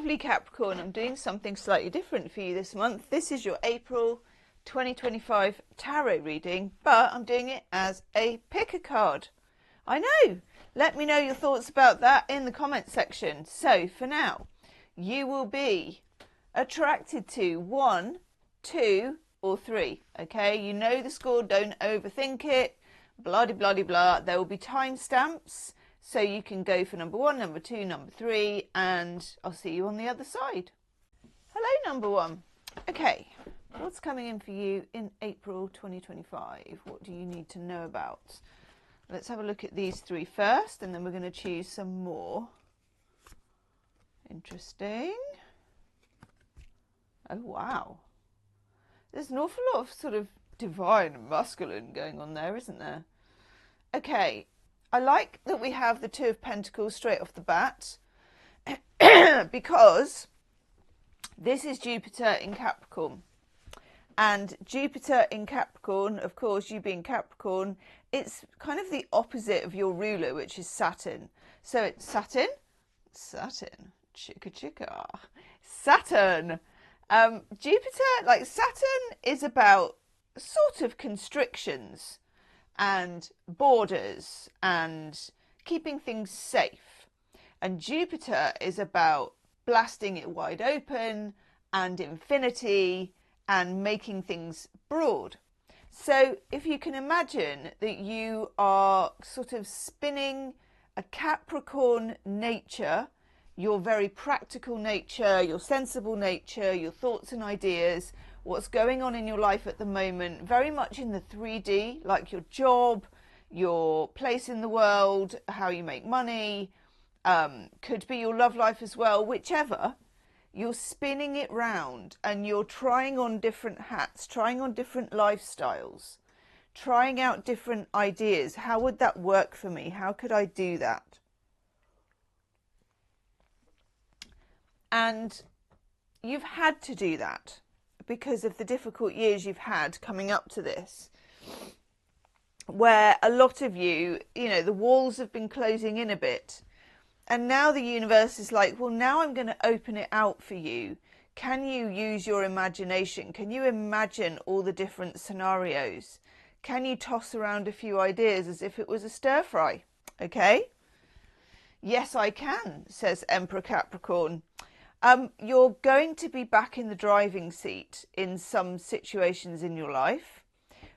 lovely Capricorn, I'm doing something slightly different for you this month. This is your April 2025 tarot reading, but I'm doing it as a pick a card. I know. Let me know your thoughts about that in the comment section. So for now, you will be attracted to 1, 2 or 3. Okay, you know the score, don't overthink it. Blah de blah de blah. There will be timestamps, so you can go for number 1, number 2, number 3, and I'll see you on the other side. Hello, number 1. Okay, what's coming in for you in April 2025? What do you need to know about? Let's have a look at these 3 first, and then we're going to choose some more. Interesting. Oh, wow. There's an awful lot of sort of divine and masculine going on there, isn't there? Okay, I like that we have the 2 of Pentacles straight off the bat because this is Jupiter in Capricorn. And Jupiter in Capricorn, of course, you being Capricorn, it's kind of the opposite of your ruler, which is Saturn. So it's Saturn, chicka chicka, Saturn. Jupiter, like Saturn, is about sort of constrictions and borders and keeping things safe. And Jupiter is about blasting it wide open and infinity and making things broad. So if you can imagine that you are sort of spinning a Capricorn nature, your very practical nature, your sensible nature, your thoughts and ideas, what's going on in your life at the moment, very much in the 3D, like your job, your place in the world, how you make money, could be your love life as well, whichever. You're spinning it round and you're trying on different hats, trying on different lifestyles, trying out different ideas. How would that work for me? How could I do that? And you've had to do that because of the difficult years you've had coming up to this, where a lot of you, the walls have been closing in a bit. And now the universe is like, well, now I'm going to open it out for you. Can you use your imagination? Can you imagine all the different scenarios? Can you toss around a few ideas as if it was a stir fry? Okay? Yes, I can, says Emperor Capricorn. You're going to be back in the driving seat in some situations in your life.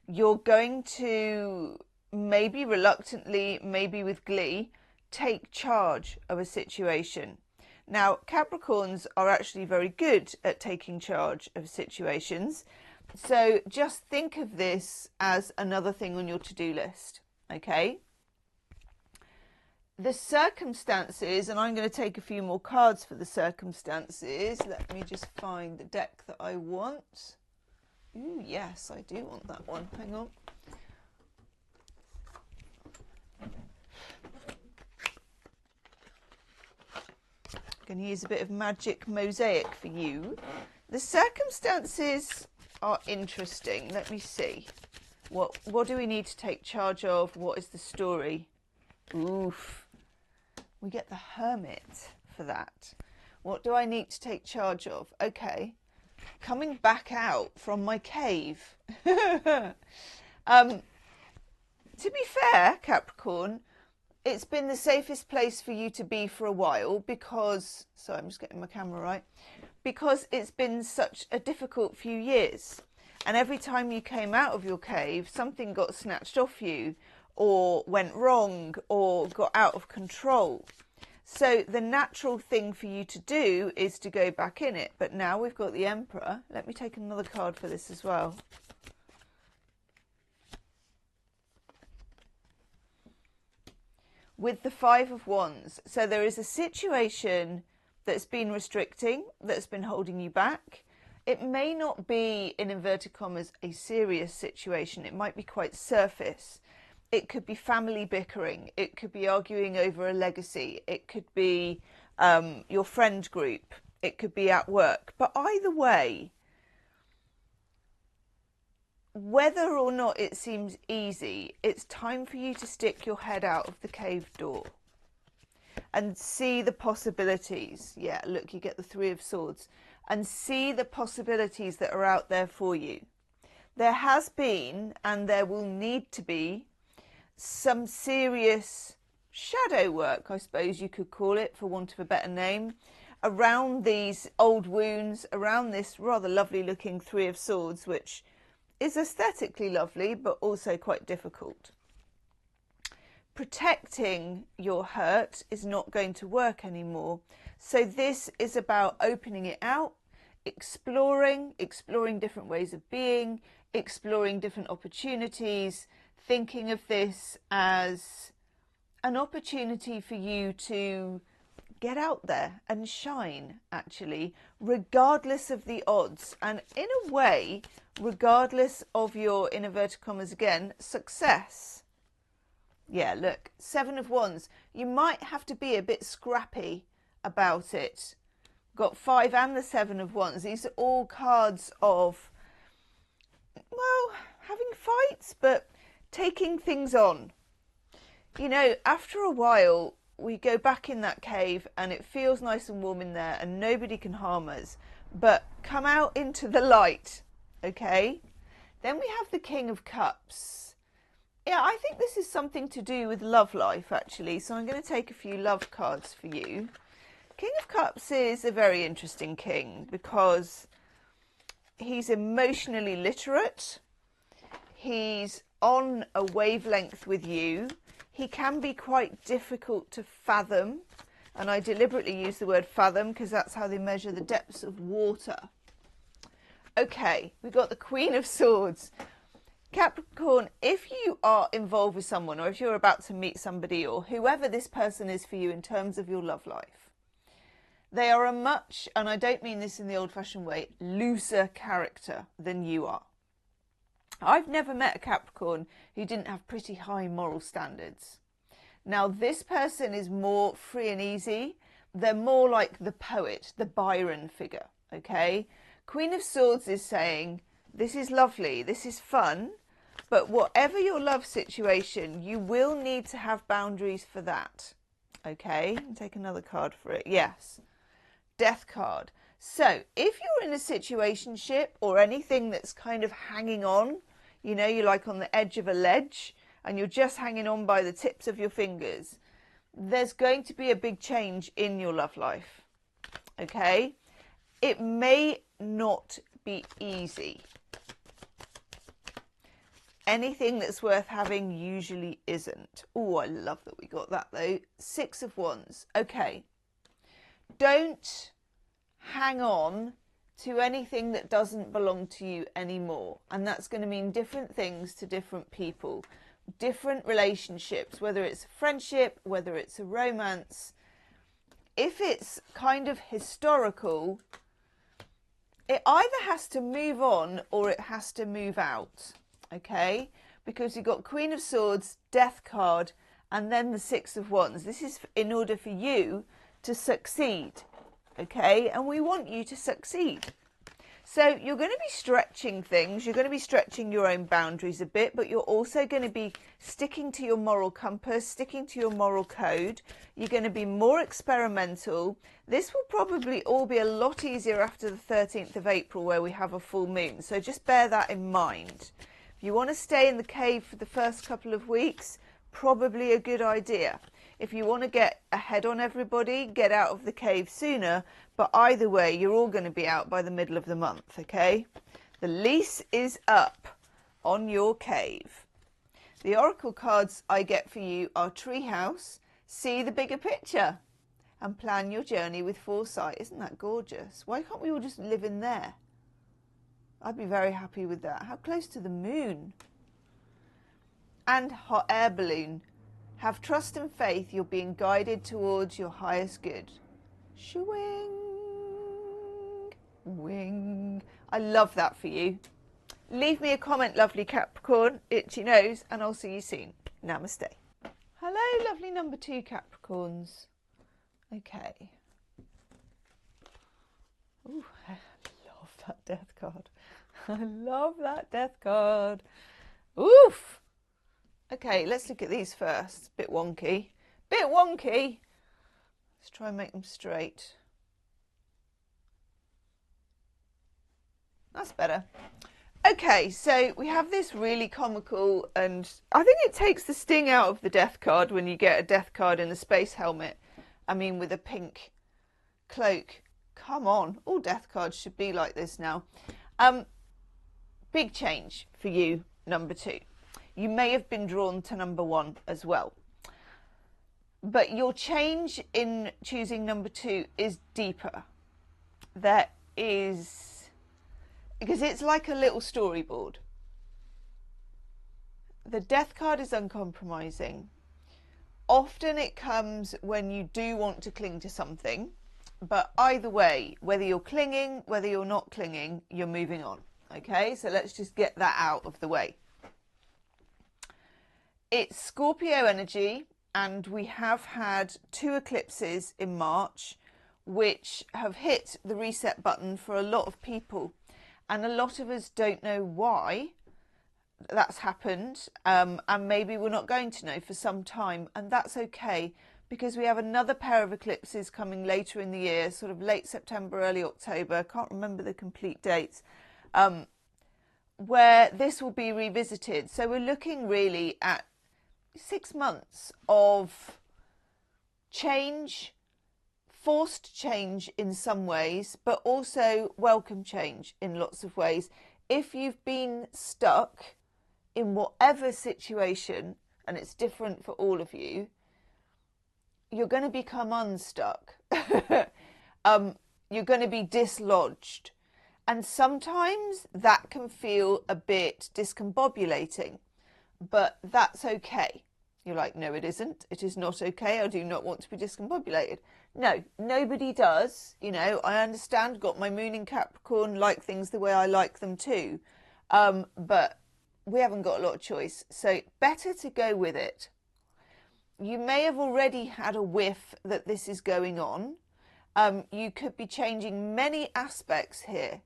You're going to, maybe reluctantly, maybe with glee, take charge of a situation. Now, Capricorns are actually very good at taking charge of situations. So just think of this as another thing on your to-do list, okay? The circumstances, and I'm going to take a few more cards for the circumstances. Let me just find the deck that I want. Ooh, yes, I do want that one. Hang on. Going to use a bit of magic mosaic for you. The circumstances are interesting. Let me see. What do we need to take charge of? What is the story? Oof. We get the Hermit for that. What do I need to take charge of? Okay. Coming back out from my cave. To be fair, Capricorn, it's been the safest place for you to be for a while because, sorry, I'm just getting my camera right, because it's been such a difficult few years. And every time you came out of your cave, something got snatched off you or went wrong or got out of control. So the natural thing for you to do is to go back in it. But now we've got the Emperor. Let me take another card for this as well. With the 5 of Wands. So there is a situation that's been restricting, that's been holding you back. It may not be, in inverted commas, a serious situation. It might be quite surface. It could be family bickering. It could be arguing over a legacy. It could be your friend group. It could be at work. But either way, whether or not it seems easy, it's time for you to stick your head out of the cave door. and see the possibilities. Yeah, look, you get the Three of Swords. And see the possibilities that are out there for you. There has been, and there will need to be, some serious shadow work, I suppose you could call it, for want of a better name, around these old wounds, around this rather lovely looking Three of Swords, which is aesthetically lovely, but also quite difficult. Protecting your hurt is not going to work anymore. So this is about opening it out, exploring different ways of being, exploring different opportunities, thinking of this as an opportunity for you to get out there and shine, actually, regardless of the odds. And in a way, regardless of your, in inverted commas again, success. Yeah, look, Seven of Wands. You might have to be a bit scrappy about it. Got 5 and the 7 of Wands. These are all cards of, well, having fights, but taking things on. You know, after a while, we go back in that cave and it feels nice and warm in there and nobody can harm us. But come out into the light, okay? Then we have the King of Cups. Yeah, I think this is something to do with love life, actually. So I'm going to take a few love cards for you. King of Cups is a very interesting king because he's emotionally literate. He's on a wavelength with you. He can be quite difficult to fathom. And I deliberately use the word fathom because that's how they measure the depths of water. Okay, we've got the Queen of Swords. Capricorn, if you are involved with someone or if you're about to meet somebody or whoever this person is for you in terms of your love life, they are a much, and I don't mean this in the old-fashioned way, looser character than you are. I've never met a Capricorn who didn't have pretty high moral standards. Now, this person is more free and easy. They're more like the poet, the Byron figure, okay? Queen of Swords is saying, this is lovely, this is fun, but whatever your love situation, you will need to have boundaries for that, okay? Take another card for it. Yes. Death card. So if you're in a situationship or anything that's kind of hanging on, you know, you're like on the edge of a ledge and you're just hanging on by the tips of your fingers, there's going to be a big change in your love life, okay? It may not be easy. Anything that's worth having usually isn't. Oh, I love that we got that though. 6 of Wands. Okay. Don't hang on to anything that doesn't belong to you anymore. And that's going to mean different things to different people. Different relationships, whether it's a friendship, whether it's a romance. If it's kind of historical, it either has to move on or it has to move out. Okay? Because you've got Queen of Swords, Death card, and then the 6 of Wands. This is in order for you to succeed, okay? And we want you to succeed. So you're going to be stretching things. You're going to be stretching your own boundaries a bit, but you're also going to be sticking to your moral compass, sticking to your moral code. You're going to be more experimental. This will probably all be a lot easier after the 13th of April where we have a full moon. So just bear that in mind. If you want to stay in the cave for the first couple of weeks, probably a good idea. If you want to get ahead on everybody, get out of the cave sooner. But either way, you're all going to be out by the middle of the month, okay? The lease is up on your cave. The oracle cards I get for you are Treehouse, see the bigger picture, and plan your journey with foresight. Isn't that gorgeous? Why can't we all just live in there? I'd be very happy with that. How close to the moon? And hot air balloon. Have trust and faith you're being guided towards your highest good. Shwing. Wing. I love that for you. Leave me a comment, lovely Capricorn, itchy nose, and I'll see you soon. Namaste. Hello, lovely number 2 Capricorns. Okay. Ooh, I love that death card. I love that death card. Oof. Okay, let's look at these first. Bit wonky. Bit wonky. Let's try and make them straight. That's better. Okay, so we have this really comical, and I think it takes the sting out of the death card when you get a death card in a space helmet. I mean, with a pink cloak. Come on, all death cards should be like this now. Big change for you, number 2. You may have been drawn to number 1 as well. But your change in choosing number 2 is deeper. There is, because it's like a little storyboard. The death card is uncompromising. Often it comes when you do want to cling to something, but either way, whether you're clinging, whether you're not clinging, you're moving on. Okay, so let's just get that out of the way. It's Scorpio energy, and we have had 2 eclipses in March, which have hit the reset button for a lot of people. And a lot of us don't know why that's happened, and maybe we're not going to know for some time, and that's okay, because we have another pair of eclipses coming later in the year, sort of late September, early October, I can't remember the complete dates, where this will be revisited. So we're looking really at 6 months of change, forced change in some ways, but also welcome change in lots of ways. If you've been stuck in whatever situation, and it's different for all of you, you're going to become unstuck. You're going to be dislodged. And sometimes that can feel a bit discombobulating, but that's okay. You're like, no, it isn't. It is not okay. I do not want to be discombobulated. No, nobody does. You know, I understand, got my moon in Capricorn, like things the way I like them too. But we haven't got a lot of choice. So better to go with it. You may have already had a whiff that this is going on. You could be changing many aspects here.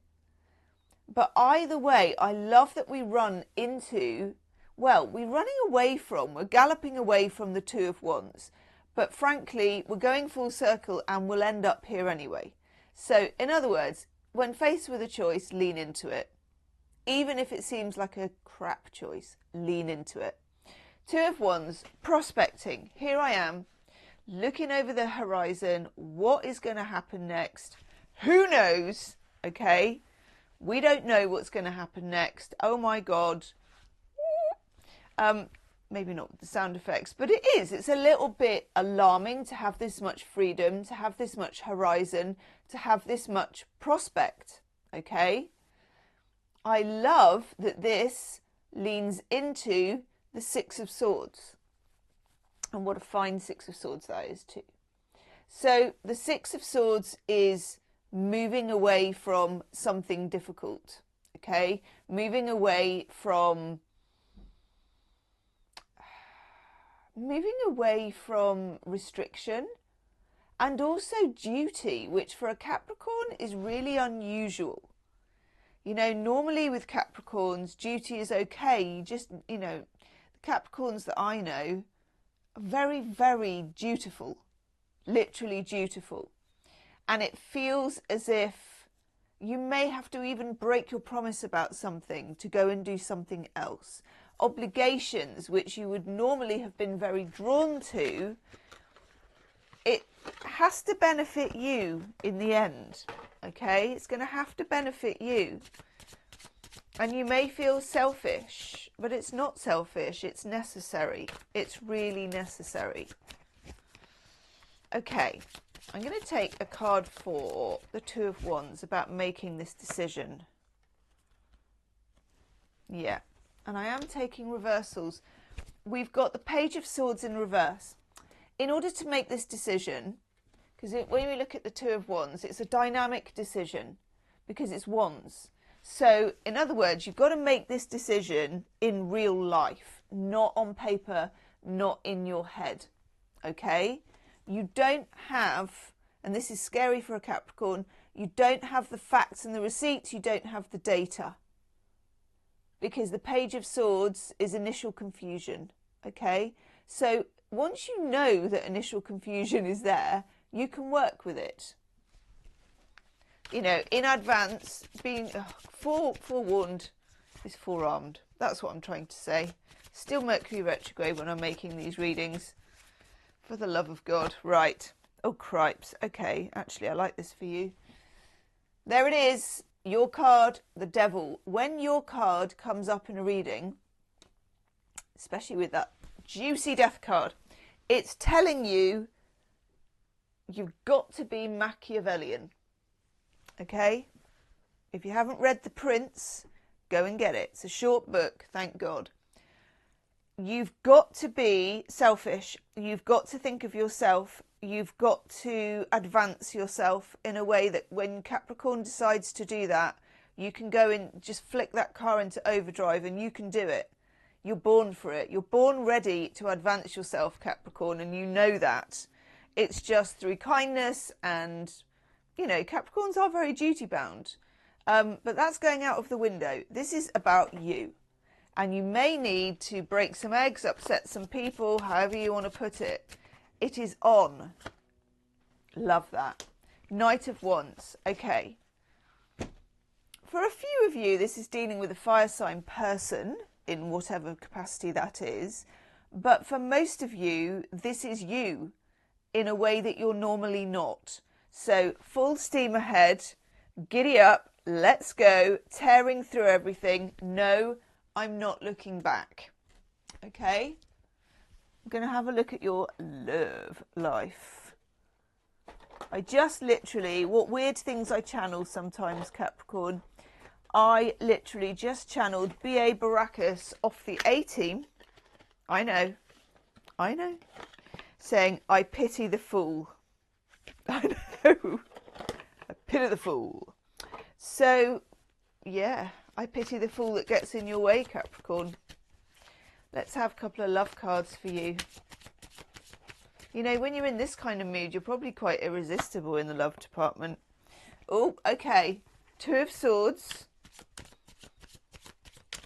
But either way, I love that we run into, well, we're running away from, we're galloping away from the 2 of Wands. But frankly, we're going full circle and we'll end up here anyway. So in other words, when faced with a choice, lean into it. Even if it seems like a crap choice, lean into it. 2 of Wands, prospecting. Here I am, looking over the horizon. What is going to happen next? Who knows? Okay. We don't know what's going to happen next. Oh my God. Maybe not with the sound effects, but it is. It's a little bit alarming to have this much freedom, to have this much horizon, to have this much prospect. Okay. I love that this leans into the 6 of Swords. And what a fine 6 of Swords that is too. So the 6 of Swords is moving away from something difficult. Okay. Moving away from restriction and also duty, which for a Capricorn is really unusual. You know, normally with Capricorns, duty is okay. You just, you know, the Capricorns that I know are very, very dutiful, literally dutiful. And it feels as if you may have to even break your promise about something to go and do something else. Obligations, which you would normally have been very drawn to, it has to benefit you in the end. Okay, it's going to have to benefit you. And you may feel selfish, but it's not selfish, it's necessary. It's really necessary. Okay, I'm going to take a card for the 2 of Wands about making this decision. Yeah, and I am taking reversals. We've got the Page of Swords in reverse. In order to make this decision, because when we look at the 2 of Wands, it's a dynamic decision because it's Wands. So, in other words, you've got to make this decision in real life, not on paper, not in your head. Okay? You don't have, and this is scary for a Capricorn, you don't have the facts and the receipts, you don't have the data. Because the Page of Swords is initial confusion. Okay? So, once you know that initial confusion is there, you can work with it. You know, in advance, being forewarned is forearmed. That's what I'm trying to say. Still Mercury retrograde when I'm making these readings. For the love of God. Right. Oh, cripes. Okay, actually, I like this for you. There it is. Your card, the Devil. When your card comes up in a reading, especially with that juicy Death card, it's telling you you've got to be Machiavellian. Okay? If you haven't read The Prince, go and get it. It's a short book, thank God. You've got to be selfish. You've got to think of yourself. You've got to advance yourself in a way that when Capricorn decides to do that, you can go and just flick that car into overdrive and you can do it. You're born for it. You're born ready to advance yourself, Capricorn, and you know that. It's just through kindness and, you know, Capricorns are very duty bound. But that's going out of the window. This is about you. And you may need to break some eggs, upset some people, however you want to put it. It is on. Love that. Knight of Wands. Okay. For a few of you, this is dealing with a fire sign person, in whatever capacity that is. But for most of you, this is you in a way that you're normally not. So full steam ahead, giddy up, let's go, tearing through everything. No, I'm not looking back. Okay? I'm going to have a look at your love life. I just literally, what weird things I channel sometimes, Capricorn. I literally just channeled B.A. Baracus off the A-Team. I know. Saying, I pity the fool. I know. I pity the fool. So, yeah, I pity the fool that gets in your way, Capricorn. Let's have a couple of love cards for you. You know, when you're in this kind of mood, you're probably quite irresistible in the love department. Oh, okay. Two of Swords.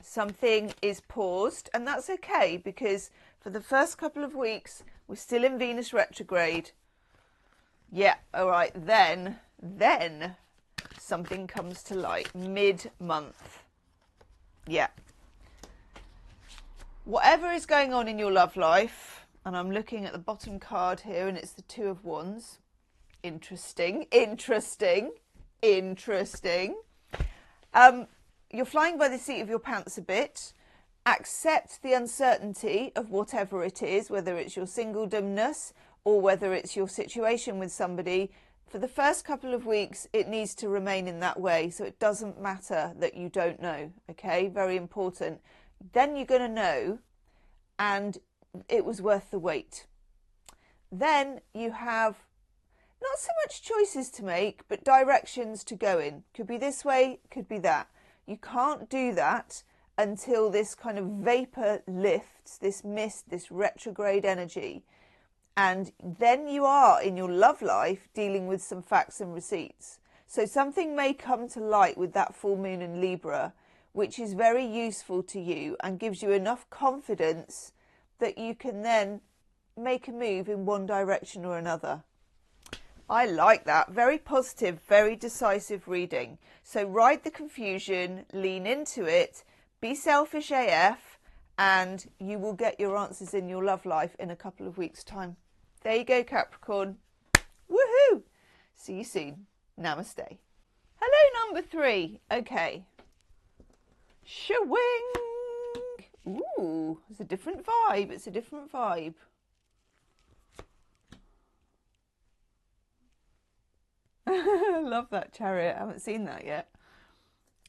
Something is paused, and that's okay, because for the first couple of weeks, we're still in Venus retrograde. Yeah, all right, then something comes to light mid-month. Yeah. Whatever is going on in your love life, and I'm looking at the bottom card here, and it's the Two of Wands. Interesting. You're flying by the seat of your pants a bit. Accept the uncertainty of whatever it is, whether it's your singledomness or whether it's your situation with somebody. For the first couple of weeks, it needs to remain in that way, so it doesn't matter that you don't know, okay? Very important. Then you're going to know, and it was worth the wait. Then you have not so much choices to make, but directions to go in. Could be this way, could be that. You can't do that until this kind of vapor lifts, this mist, this retrograde energy. And then you are, in your love life, dealing with some facts and receipts. So something may come to light with that full moon in Libra, which is very useful to you and gives you enough confidence that you can then make a move in one direction or another. I like that. Very positive, very decisive reading. So ride the confusion, lean into it, be selfish AF, and you will get your answers in your love life in a couple of weeks' time. There you go, Capricorn. Woohoo! See you soon. Namaste. Hello, number 3. Okay. Shwing! Ooh, it's a different vibe. It's a different vibe. Love that chariot. I haven't seen that yet.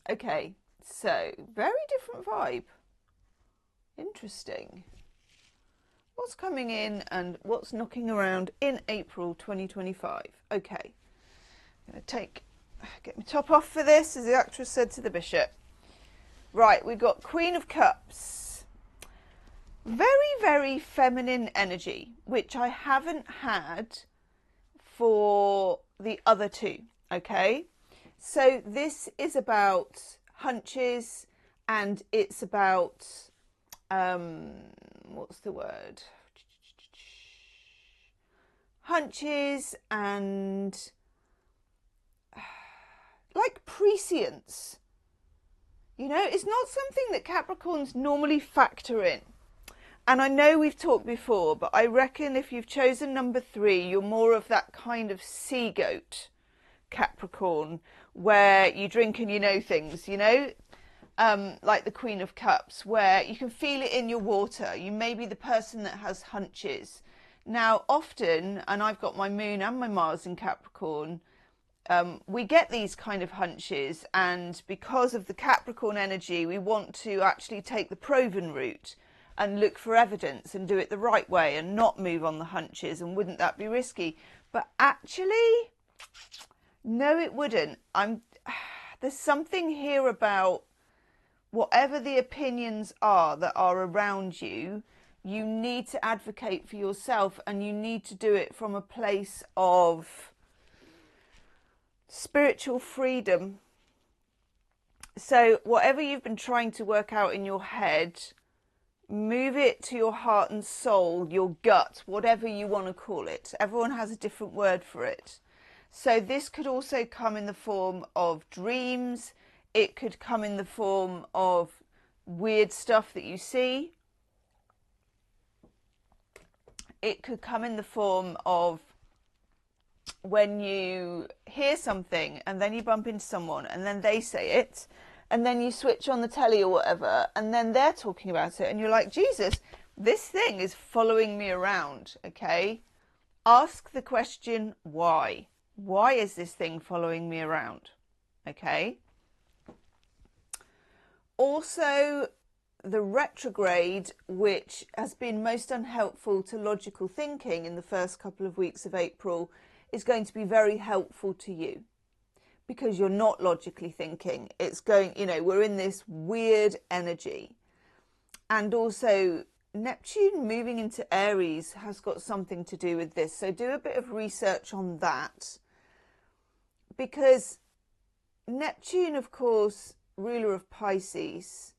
Okay, so very different vibe. Interesting. What's coming in and what's knocking around in April 2025? Okay, I'm going to get my top off for this, as the actress said to the bishop. Right, we've got Queen of Cups. Very, very feminine energy, which I haven't had for the other two, okay? So this is about hunches, and it's about, what's the word? hunches and like prescience. You know, it's not something that Capricorns normally factor in. And I know we've talked before, but I reckon if you've chosen number 3, you're more of that kind of sea goat Capricorn, where you drink and you know things, you know, like the Queen of Cups, where you can feel it in your water. You may be the person that has hunches. Now, often, and I've got my moon and my Mars in Capricorn, we get these kind of hunches, and because of the Capricorn energy, we want to actually take the proven route and look for evidence and do it the right way and not move on the hunches. And wouldn't that be risky? But actually, no, it wouldn't. There's something here about whatever the opinions are that are around you, you need to advocate for yourself, and you need to do it from a place of spiritual freedom. So whatever you've been trying to work out in your head, move it to your heart and soul, your gut, whatever you want to call it. Everyone has a different word for it. So this could also come in the form of dreams. It could come in the form of weird stuff that you see. It could come in the form of when you hear something and then you bump into someone and then they say it, and then you switch on the telly or whatever, and then they're talking about it, and you're like, Jesus, this thing is following me around, okay? Ask the question, why? Why is this thing following me around? Okay? Also, the retrograde, which has been most unhelpful to logical thinking in the first couple of weeks of April, is going to be very helpful to you, because you're not logically thinking. It's going, you know, we're in this weird energy. And also, Neptune moving into Aries has got something to do with this. So do a bit of research on that. Because Neptune, of course, ruler of Pisces,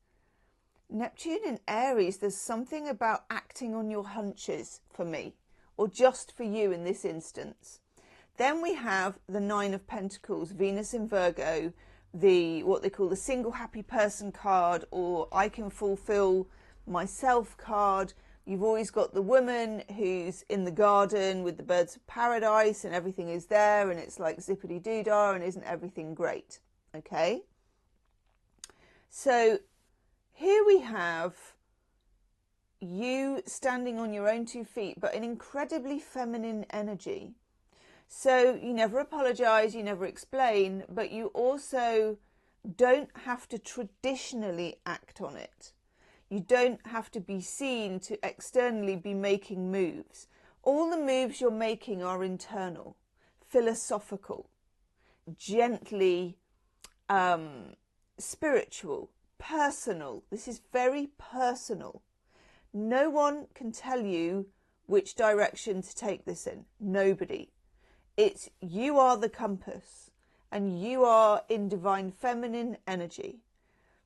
Neptune in Aries, there's something about acting on your hunches for me, or just for you in this instance. Then we have the 9 of Pentacles, Venus in Virgo, what they call the single happy person card, or I can fulfill myself card. You've always got the woman who's in the garden with the birds of paradise and everything is there and it's like zippity doo dah and isn't everything great? Okay. So here we have you standing on your own 2 feet, but an incredibly feminine energy. So you never apologize, you never explain, but you also don't have to traditionally act on it. You don't have to be seen to externally be making moves. All the moves you're making are internal, philosophical, gently spiritual, personal. This is very personal. No one can tell you which direction to take this in. Nobody. It's you are the compass and you are in divine feminine energy.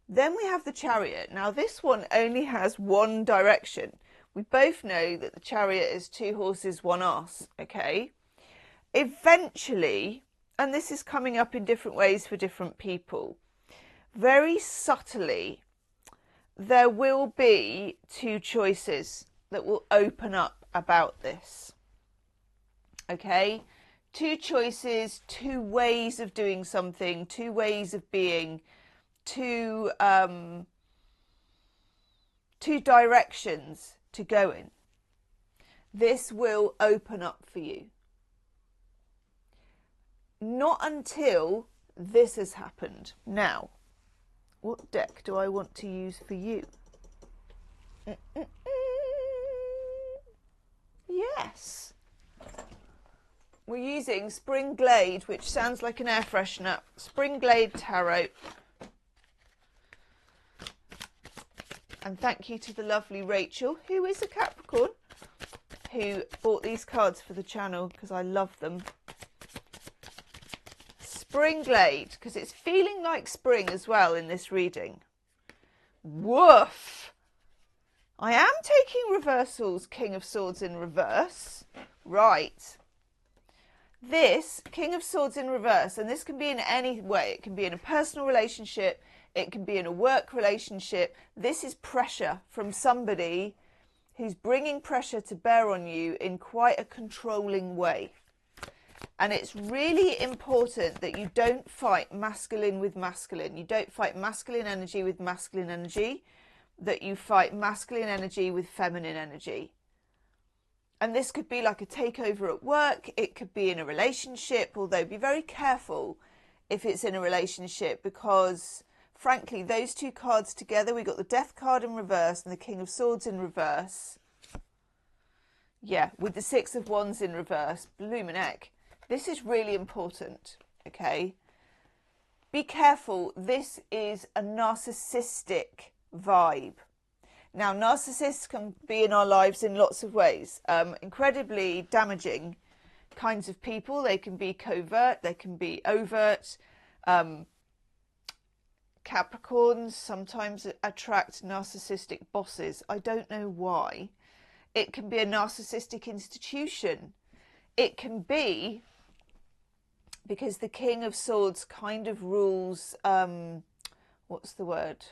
Then we have the Chariot. Now this one only has one direction. We both know that the Chariot is 2 horses, 1 ass, okay? Eventually, and this is coming up in different ways for different people, very subtly, there will be 2 choices that will open up about this, okay? 2 choices, 2 ways of doing something, 2 ways of being, 2 directions to go in. This will open up for you. Not until this has happened. Now, what deck do I want to use for you? Yes. We're using Spring Glade, which sounds like an air freshener. Spring Glade Tarot. And thank you to the lovely Rachel, who is a Capricorn, who bought these cards for the channel because I love them. Spring Glade, because it's feeling like spring as well in this reading. Woof! I am taking reversals, King of Swords in reverse. Right. This King of Swords in reverse, and this can be in any way. It can be in a personal relationship. It can be in a work relationship. This is pressure from somebody who's bringing pressure to bear on you in quite a controlling way. And it's really important that you don't fight masculine with masculine. You don't fight masculine energy with masculine energy, that you fight masculine energy with feminine energy. And this could be like a takeover at work. It could be in a relationship, although be very careful if it's in a relationship, because frankly, those two cards together, we got the Death card in reverse and the King of Swords in reverse. Yeah, with the Six of Wands in reverse, bloomin' heck. This is really important, okay? Be careful. This is a narcissistic vibe. Now, narcissists can be in our lives in lots of ways. Incredibly damaging kinds of people. They can be covert, they can be overt. Capricorns sometimes attract narcissistic bosses. I don't know why. It can be a narcissistic institution. It can be because the King of Swords kind of rules, what's the word?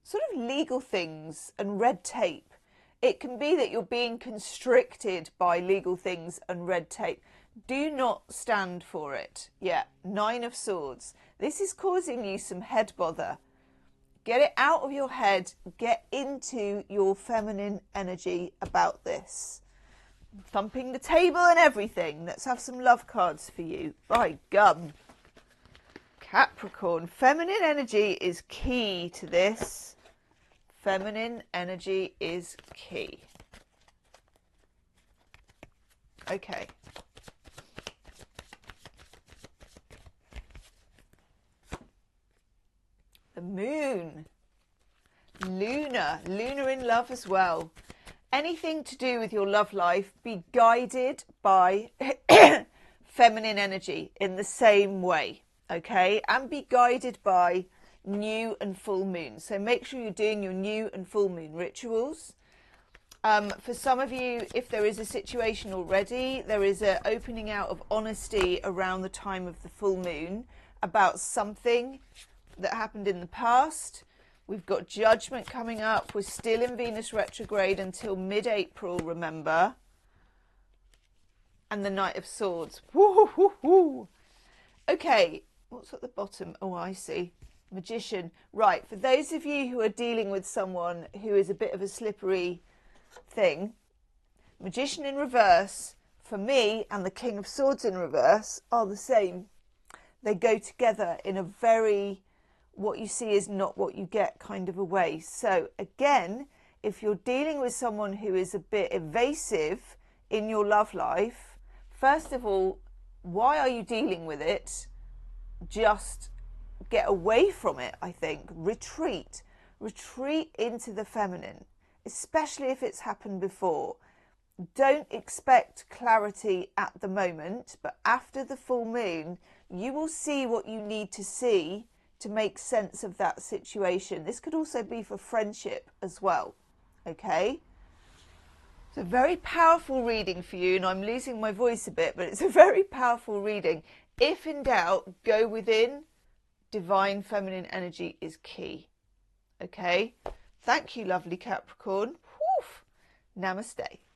Sort of legal things and red tape. It can be that you're being constricted by legal things and red tape. Do not stand for it. Yeah, Nine of Swords. This is causing you some head bother. Get it out of your head. Get into your feminine energy about this. Thumping the table and everything. Let's have some love cards for you. By gum. Capricorn. Feminine energy is key to this. Feminine energy is key. Okay. The Moon. Lunar in love as well. Anything to do with your love life, be guided by feminine energy in the same way, okay? And be guided by new and full moon. So make sure you're doing your new and full moon rituals. For some of you, if there is a situation already, there is an opening out of honesty around the time of the full moon about something that happened in the past. We've got Judgment coming up. We're still in Venus retrograde until mid-April, remember. And the Knight of Swords. Woo-hoo-hoo-hoo. Okay, what's at the bottom? Oh, I see. Magician. Right, for those of you who are dealing with someone who is a bit of a slippery thing, Magician in reverse, for me, and the King of Swords in reverse are the same. They go together in a very, what you see is not what you get kind of a way. So again, if you're dealing with someone who is a bit evasive in your love life, first of all, why are you dealing with it? Just get away from it, I think. Retreat into the feminine, especially if it's happened before. Don't expect clarity at the moment, but after the full moon, you will see what you need to see to make sense of that situation. This could also be for friendship as well, okay? It's a very powerful reading for you, and I'm losing my voice a bit, but it's a very powerful reading. If in doubt, go within. Divine feminine energy is key, okay? Thank you, lovely Capricorn. Woof. Namaste.